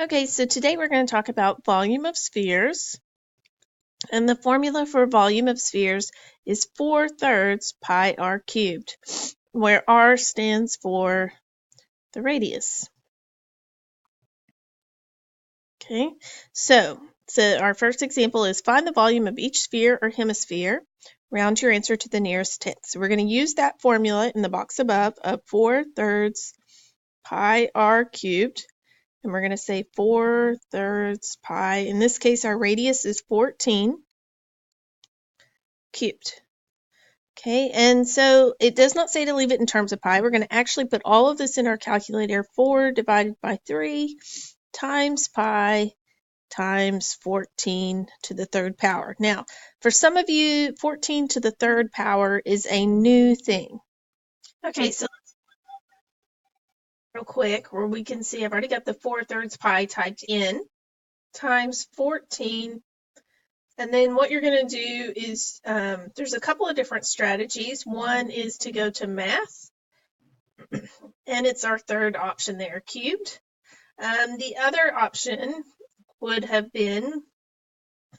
Okay, so today we're going to talk about volume of spheres. And the formula for volume of spheres is 4/3 pi r cubed, where r stands for the radius. Okay, so our first example is find the volume of each sphere or hemisphere. Round your answer to the nearest tenth. So we're going to use that formula in the box above of 4/3 pi r cubed. And we're going to say 4/3 pi. In this case, our radius is 14 cubed. Okay, and so it does not say to leave it in terms of pi. We're going to actually put all of this in our calculator. 4 divided by 3 times pi times 14 to the third power. Now, for some of you, 14 to the third power is a new thing. Okay, so real quick, where we can see I've already got the 4/3 pi typed in times 14. And then what you're going to do is there's a couple of different strategies. One is to go to math, and it's our third option there, cubed. The other option would have been,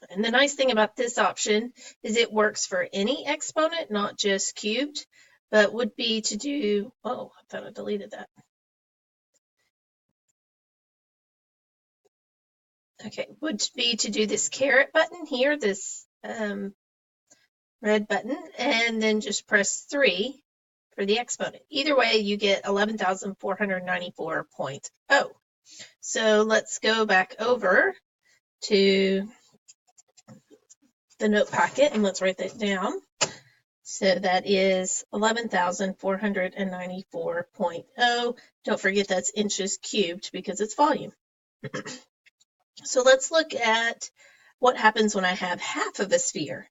and the nice thing about this option is it works for any exponent, not just cubed, but would be to do, oh, I thought I deleted that. Okay, would be to do this caret button here, this red button, and then just press 3 for the exponent. Either way, you get 11,494.0. So let's go back over to the note packet and let's write that down. So that is 11,494.0. Don't forget that's inches cubed because it's volume. So let's look at what happens when I have half of a sphere.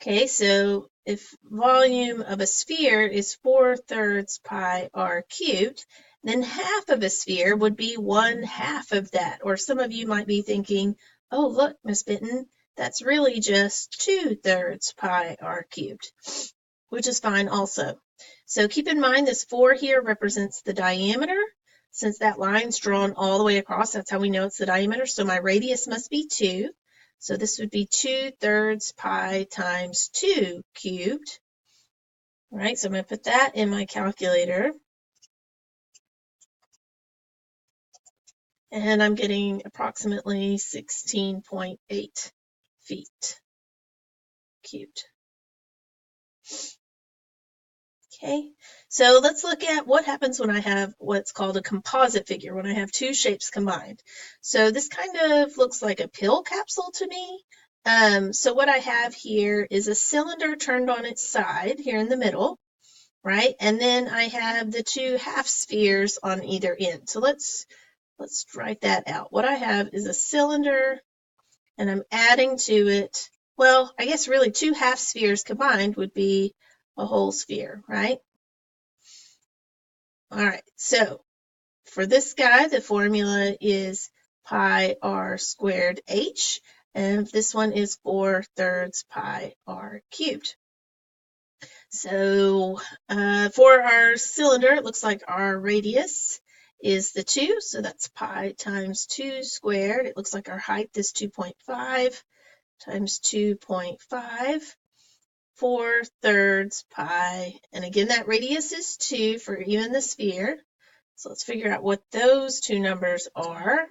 Okay, so if volume of a sphere is 4/3 pi r cubed, then half of a sphere would be 1/2 of that. Or some of you might be thinking, oh, look, Miss Benton, that's really just 2/3 pi r cubed, which is fine also. So keep in mind this 4 here represents the diameter. Since that line's drawn all the way across, that's how we know it's the diameter. So my radius must be 2. So this would be 2/3 pi times 2 cubed. All right, so I'm going to put that in my calculator. And I'm getting approximately 16.8 feet cubed. Okay, so let's look at what happens when I have what's called a composite figure, when I have two shapes combined. So this kind of looks like a pill capsule to me. So what I have here is a cylinder turned on its side here in the middle, right? And then I have the two half spheres on either end. So let's write that out. What I have is a cylinder, and I'm adding to it, well, I guess really two half spheres combined would be a whole sphere, right? All right, so for this guy, the formula is pi r squared h, and this one is 4/3 pi r cubed. So for our cylinder, it looks like our radius is the 2, so that's pi times 2 squared. It looks like our height is 2.5 times 2.5. 4/3 pi, and again that radius is 2 for even the sphere. So let's figure out what those two numbers are.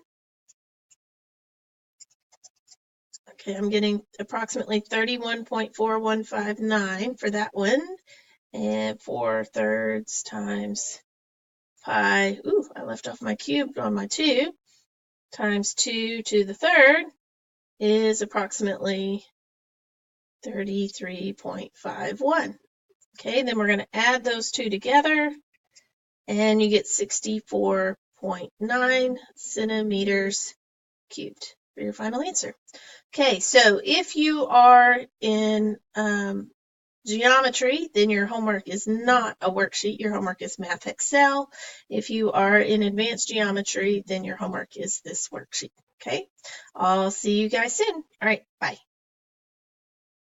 Okay, I'm getting approximately 31.4159 for that one, and 4/3 times pi, ooh, I left off my cube on my 2, times 2 to the third is approximately 33.51. Okay, then we're going to add those two together, and you get 64.9 centimeters cubed for your final answer. Okay, so if you are in geometry, then your homework is not a worksheet. Your homework is Math Excel. If you are in advanced geometry, then your homework is this worksheet. Okay, I'll see you guys soon. All right, bye.